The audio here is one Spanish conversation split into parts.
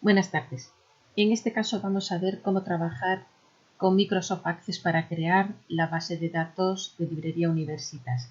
Buenas tardes. En este caso vamos a ver cómo trabajar con Microsoft Access para crear la base de datos de Librería Universitas.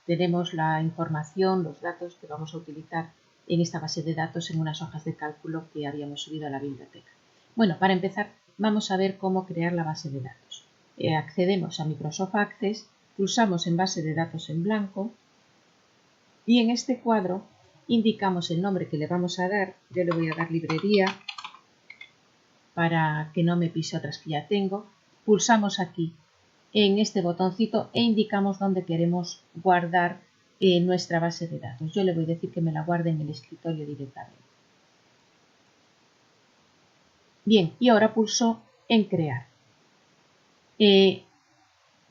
Tenemos la información, los datos que vamos a utilizar en esta base de datos en unas hojas de cálculo que habíamos subido a la biblioteca. Bueno, para empezar vamos a ver cómo crear la base de datos. Accedemos a Microsoft Access, pulsamos en base de datos en blanco y en este cuadro indicamos el nombre que le vamos a dar. Yo le voy a dar librería para que no me pise otras que ya tengo. Pulsamos aquí en este botoncito e indicamos dónde queremos guardar nuestra base de datos. Yo le voy a decir que me la guarde en el escritorio directamente. Bien, y ahora pulso en crear.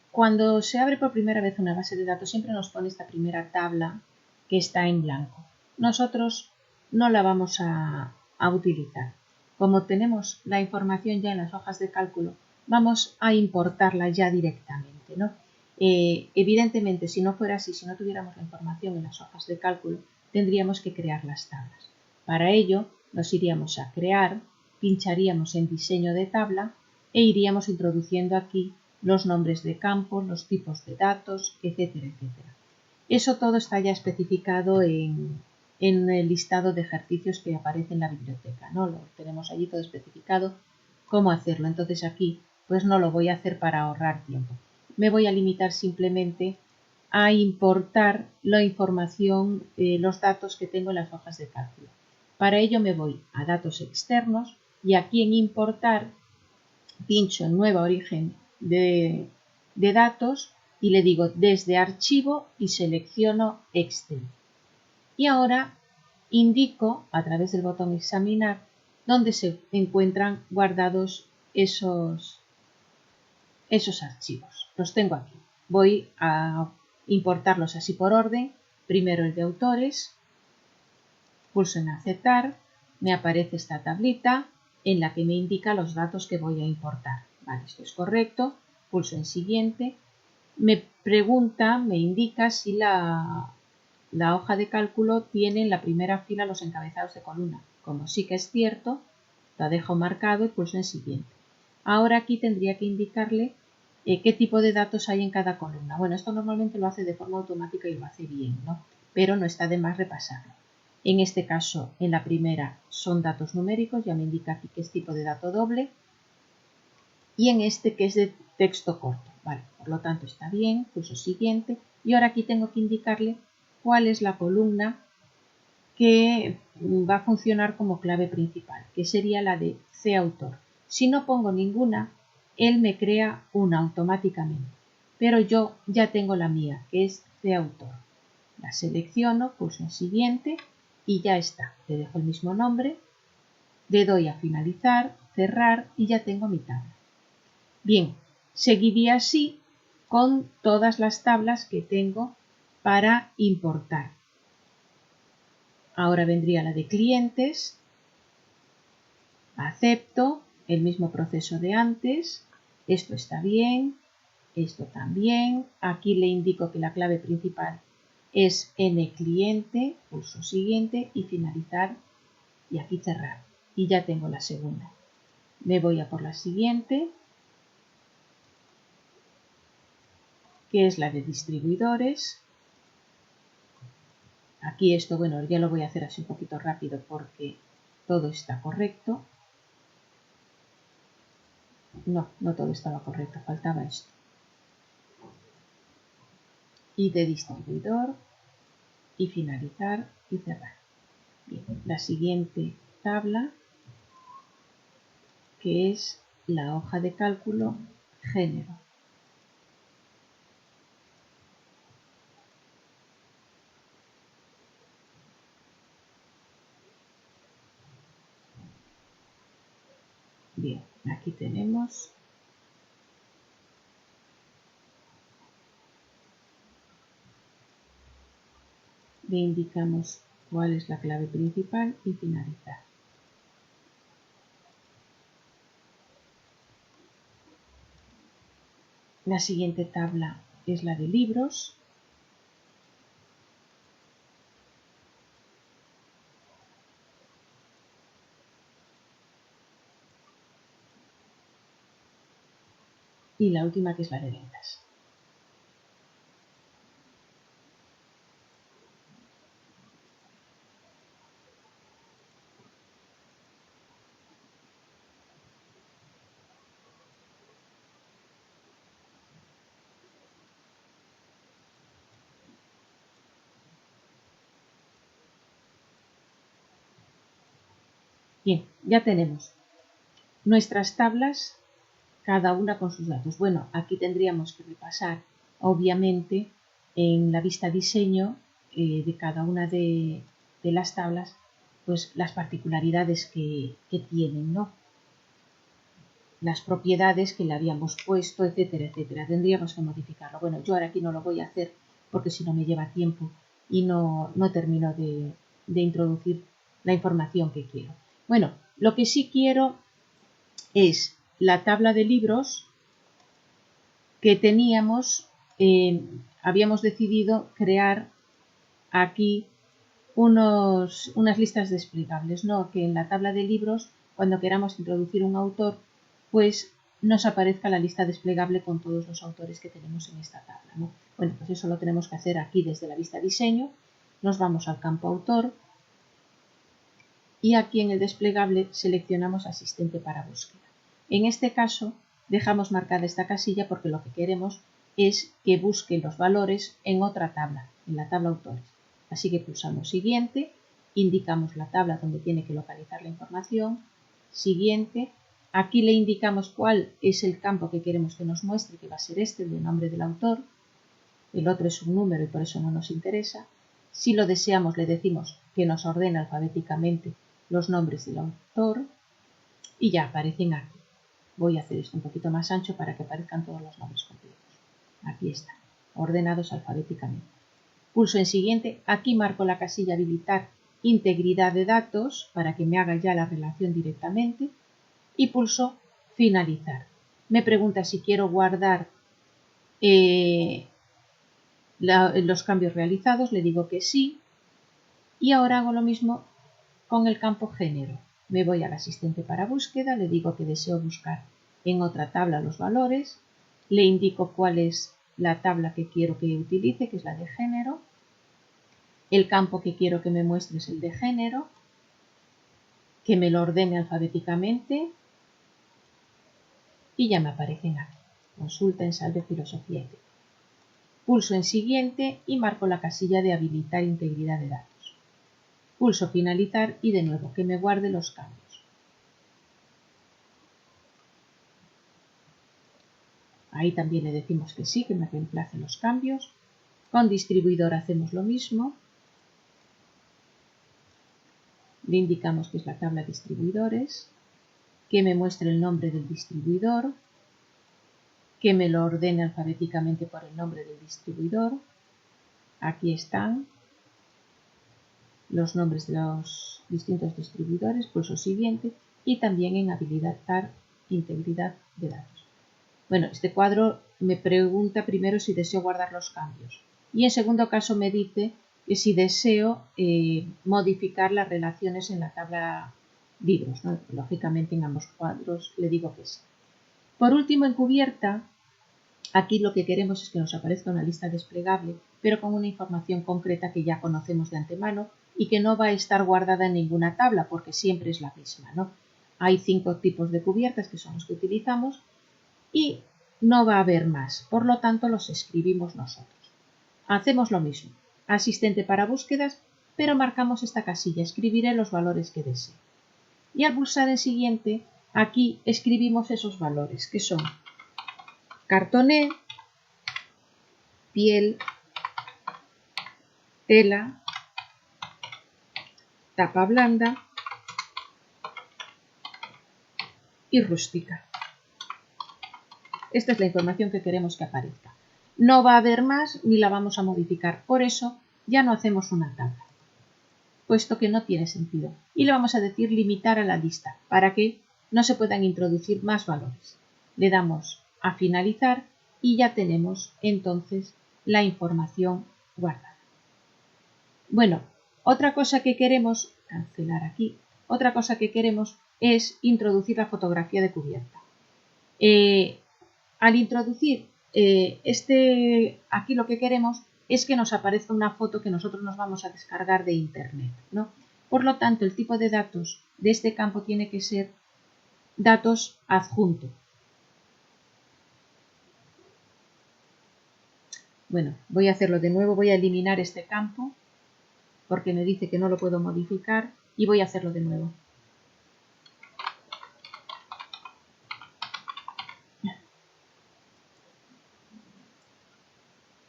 Cuando se abre por primera vez una base de datos siempre nos pone esta primera tabla que está en blanco. Nosotros no la vamos a utilizar. Como tenemos la información ya en las hojas de cálculo, vamos a importarla ya directamente, ¿no? Evidentemente, si no fuera así, si no tuviéramos la información en las hojas de cálculo, tendríamos que crear las tablas. Para ello, nos iríamos a crear, pincharíamos en diseño de tabla e iríamos introduciendo aquí los nombres de campos, los tipos de datos, etcétera, etcétera. Eso todo está ya especificado en el listado de ejercicios que aparece en la biblioteca, ¿no? Lo tenemos allí todo especificado cómo hacerlo. Entonces aquí pues no lo voy a hacer para ahorrar tiempo. Me voy a limitar simplemente a importar la información, los datos que tengo en las hojas de cálculo. Para ello me voy a datos externos y aquí en importar pincho en nueva origen de datos y le digo desde archivo y selecciono Excel. Y ahora indico a través del botón examinar dónde se encuentran guardados esos archivos. Los tengo aquí. Voy a importarlos así por orden. Primero el de autores. Pulso en aceptar. Me aparece esta tablita en la que me indica los datos que voy a importar. Vale, esto es correcto. Pulso en siguiente. Me pregunta, me indica si la hoja de cálculo tiene en la primera fila los encabezados de columna. Como sí que es cierto, lo dejo marcado y pulso en siguiente. Ahora aquí tendría que indicarle qué tipo de datos hay en cada columna. Bueno, esto normalmente lo hace de forma automática y lo hace bien, ¿no? Pero no está de más repasarlo. En este caso, en la primera son datos numéricos, ya me indica aquí que es tipo de dato doble. Y en este que es de texto corto. Vale, por lo tanto está bien, pulso siguiente. Y ahora aquí tengo que indicarle cuál es la columna que va a funcionar como clave principal, que sería la de CAutor. Si no pongo ninguna, él me crea una automáticamente, pero yo ya tengo la mía, que es CAutor. La selecciono, pulso en siguiente y ya está. Le dejo el mismo nombre, le doy a finalizar, cerrar y ya tengo mi tabla. Bien, seguiría así con todas las tablas que tengo para importar. Ahora vendría la de clientes, acepto, el mismo proceso de antes, esto está bien, esto también, aquí le indico que la clave principal es NCliente, pulso siguiente y finalizar y aquí cerrar y ya tengo la segunda. Me voy a por la siguiente, que es la de distribuidores. Aquí esto, bueno, ya lo voy a hacer así un poquito rápido porque todo está correcto. No, no todo estaba correcto, faltaba esto. Y de distribuidor y finalizar y cerrar. Bien, la siguiente tabla, que es la hoja de cálculo género. Bien, aquí tenemos le indicamos cuál es la clave principal y finalizar. La siguiente tabla es la de libros. y la última que es la de ventas. Bien, ya tenemos nuestras tablas, cada una con sus datos. Bueno, aquí tendríamos que repasar, obviamente, en la vista diseño de cada una de las tablas, pues las particularidades que tienen, ¿no? Las propiedades que le habíamos puesto, etcétera, etcétera. Tendríamos que modificarlo. Bueno, yo ahora aquí no lo voy a hacer porque si no me lleva tiempo y no termino de introducir la información que quiero. Bueno, lo que sí quiero es la tabla de libros que teníamos, habíamos decidido crear aquí unas listas desplegables, ¿no? Que en la tabla de libros, cuando queramos introducir un autor, pues nos aparezca la lista desplegable con todos los autores que tenemos en esta tabla, ¿no? Bueno, pues eso lo tenemos que hacer aquí desde la vista diseño. Nos vamos al campo autor y aquí en el desplegable seleccionamos asistente para búsqueda. En este caso dejamos marcada esta casilla porque lo que queremos es que busque los valores en otra tabla, en la tabla autores. Así que pulsamos siguiente, indicamos la tabla donde tiene que localizar la información, siguiente, aquí le indicamos cuál es el campo que queremos que nos muestre, que va a ser este, el de nombre del autor, el otro es un número y por eso no nos interesa. Si lo deseamos le decimos que nos ordene alfabéticamente los nombres del autor y ya aparecen aquí. Voy a hacer esto un poquito más ancho para que aparezcan todos los nombres completos. Aquí están, ordenados alfabéticamente. Pulso en siguiente, aquí marco la casilla habilitar integridad de datos para que me haga ya la relación directamente y pulso finalizar. Me pregunta si quiero guardar los cambios realizados, le digo que sí y ahora hago lo mismo con el campo género. Me voy al asistente para búsqueda, le digo que deseo buscar en otra tabla los valores, le indico cuál es la tabla que quiero que utilice, que es la de género, el campo que quiero que me muestre es el de género, que me lo ordene alfabéticamente y ya me aparecen aquí. Consulta, ensayo, filosofía, etc. Pulso en siguiente y marco la casilla de habilitar integridad de datos. Pulso finalizar y de nuevo que me guarde los cambios. Ahí también le decimos que sí, que me reemplace los cambios. Con distribuidor hacemos lo mismo. Le indicamos que es la tabla distribuidores, que me muestre el nombre del distribuidor, que me lo ordene alfabéticamente por el nombre del distribuidor. Aquí están los nombres de los distintos distribuidores, pulso siguiente y también en habilitar integridad de datos. Bueno, este cuadro me pregunta primero si deseo guardar los cambios y en segundo caso me dice que si deseo modificar las relaciones en la tabla libros, ¿no? Lógicamente en ambos cuadros le digo que sí. Por último, en cubierta, aquí lo que queremos es que nos aparezca una lista desplegable, pero con una información concreta que ya conocemos de antemano y que no va a estar guardada en ninguna tabla porque siempre es la misma, ¿no? Hay 5 tipos de cubiertas que son los que utilizamos y no va a haber más, por lo tanto los escribimos nosotros. Hacemos lo mismo, asistente para búsquedas, pero marcamos esta casilla, escribiré los valores que deseo. Y al pulsar en siguiente, aquí escribimos esos valores, que son cartoné, piel, tela, tapa blanda y rústica. Esta es la información que queremos que aparezca. No va a haber más ni la vamos a modificar, por eso ya no hacemos una tabla, puesto que no tiene sentido. Y le vamos a decir limitar a la lista para que no se puedan introducir más valores. Le damos a finalizar y ya tenemos entonces la información guardada. Bueno, otra cosa que queremos, cancelar aquí, otra cosa que queremos es introducir la fotografía de cubierta. al introducir aquí lo que queremos es que nos aparezca una foto que nosotros nos vamos a descargar de internet, ¿no? Por lo tanto, el tipo de datos de este campo tiene que ser datos adjunto. Bueno, voy a hacerlo de nuevo, voy a eliminar este campo porque me dice que no lo puedo modificar y voy a hacerlo de nuevo.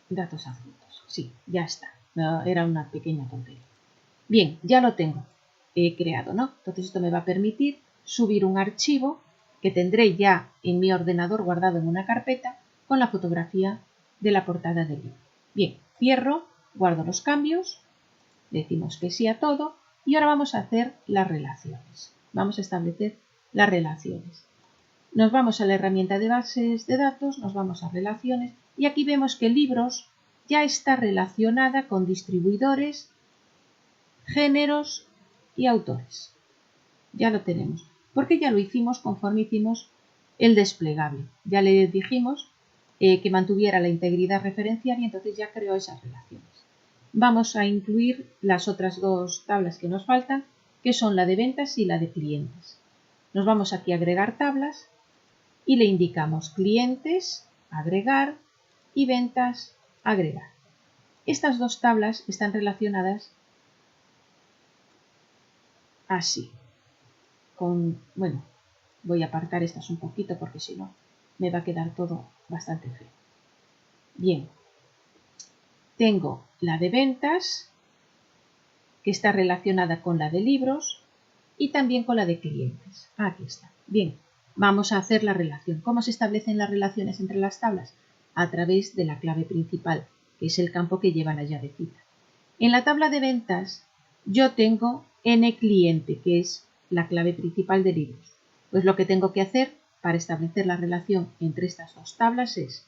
Datos adjuntos, sí, ya está, era una pequeña tontería. Bien, ya lo tengo creado, ¿no? Entonces esto me va a permitir subir un archivo que tendré ya en mi ordenador guardado en una carpeta con la fotografía de la portada del libro. Bien, cierro, guardo los cambios, decimos que sí a todo y ahora vamos a hacer las relaciones. Vamos a establecer las relaciones. Nos vamos a la herramienta de bases de datos, nos vamos a relaciones y aquí vemos que libros ya está relacionada con distribuidores, géneros y autores. Ya lo tenemos, porque ya lo hicimos conforme hicimos el desplegable. Ya le dijimos que mantuviera la integridad referencial y entonces ya creó esas relaciones. Vamos a incluir las otras dos tablas que nos faltan, que son la de ventas y la de clientes. Nos vamos aquí a agregar tablas y le indicamos clientes, agregar y ventas, agregar. Estas dos tablas están relacionadas así. Bueno, voy a apartar estas un poquito porque si no me va a quedar todo bastante feo. Bien, tengo la de ventas que está relacionada con la de libros y también con la de clientes. Aquí está. Bien, vamos a hacer la relación. ¿Cómo se establecen las relaciones entre las tablas? A través de la clave principal, que es el campo que lleva la llavecita. En la tabla de ventas yo tengo n-cliente, que es la clave principal de libros. Pues lo que tengo que hacer para establecer la relación entre estas dos tablas es,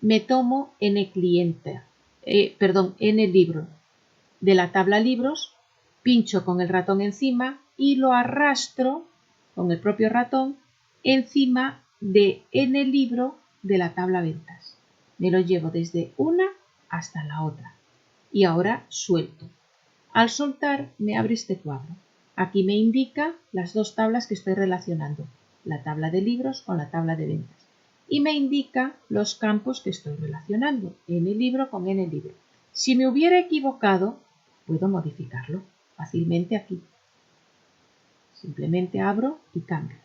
me tomo n-cliente, n-libro de la tabla libros, pincho con el ratón encima y lo arrastro con el propio ratón encima de n-libro de la tabla ventas. Me lo llevo desde una hasta la otra. Y ahora suelto. Al soltar me abre este cuadro. Aquí me indica las dos tablas que estoy relacionando, la tabla de libros con la tabla de ventas. Y me indica los campos que estoy relacionando, n-libro con n-libro. Si me hubiera equivocado, puedo modificarlo fácilmente aquí. Simplemente abro y cambio.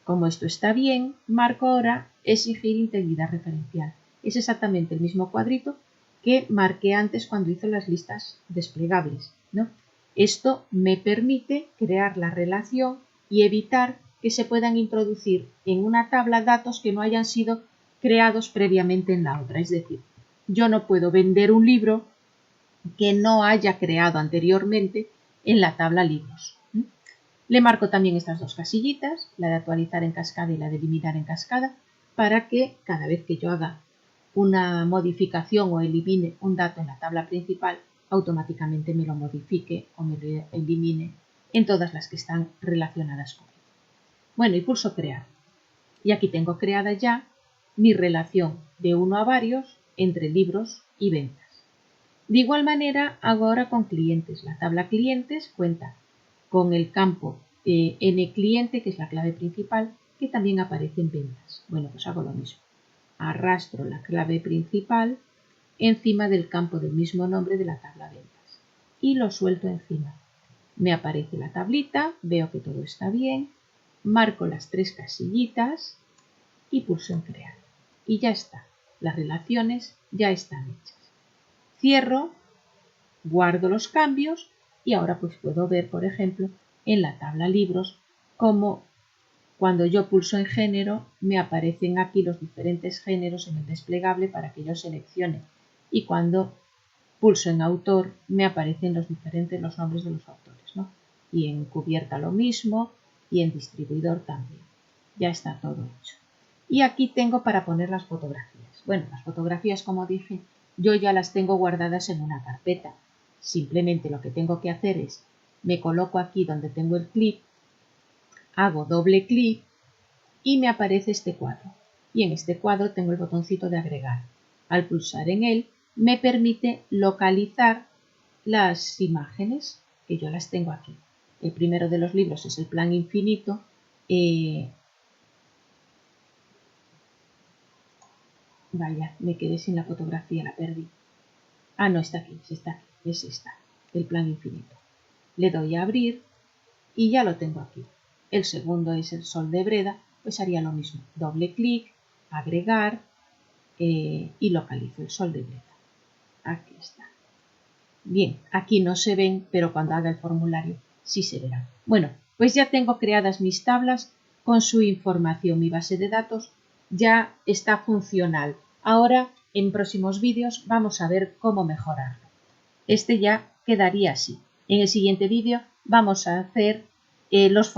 Como esto está bien, marco ahora exigir integridad referencial. Es exactamente el mismo cuadrito que marqué antes cuando hice las listas desplegables, ¿no? Esto me permite crear la relación y evitar que se puedan introducir en una tabla datos que no hayan sido creados previamente en la otra. Es decir, yo no puedo vender un libro que no haya creado anteriormente en la tabla libros. Le marco también estas dos casillitas, la de actualizar en cascada y la de eliminar en cascada, para que cada vez que yo haga una modificación o elimine un dato en la tabla principal, automáticamente me lo modifique o me lo elimine en todas las que están relacionadas con él. Bueno, y pulso crear. Y aquí tengo creada ya mi relación de uno a varios entre libros y ventas. De igual manera hago ahora con clientes. La tabla clientes cuenta con el campo n-cliente, que es la clave principal, que también aparece en ventas. Bueno, pues hago lo mismo. Arrastro la clave principal encima del campo del mismo nombre de la tabla ventas y lo suelto encima. Me aparece la tablita, veo que todo está bien, marco las tres casillitas y pulso en crear. Y ya está, las relaciones ya están hechas. Cierro, guardo los cambios y ahora pues puedo ver, por ejemplo, en la tabla libros cómo cuando yo pulso en género me aparecen aquí los diferentes géneros en el desplegable para que yo seleccione y cuando pulso en autor me aparecen los nombres de los autores, ¿no? Y en cubierta lo mismo y en distribuidor también. Ya está todo hecho. Y aquí tengo para poner las fotografías. Bueno, las fotografías, como dije, yo ya las tengo guardadas en una carpeta. Simplemente lo que tengo que hacer es, me coloco aquí donde tengo el clip, hago doble clic y me aparece este cuadro. y en este cuadro tengo el botoncito de agregar. Al pulsar en él me permite localizar las imágenes, que yo las tengo aquí. El primero de los libros es el Plan Infinito. Vaya, me quedé sin la fotografía, la perdí. Ah, no, está aquí, sí está aquí, es esta, el Plan Infinito. Le doy a abrir y ya lo tengo aquí. El segundo es el Sol de Breda, pues haría lo mismo. Doble clic, agregar y localizo el Sol de Breda. Aquí está. Bien, aquí no se ven, pero cuando haga el formulario sí se verán. Bueno, pues ya tengo creadas mis tablas con su información. Mi base de datos ya está funcional. Ahora, en próximos vídeos, vamos a ver cómo mejorarlo. Este ya quedaría así. En el siguiente vídeo vamos a hacer los formularios.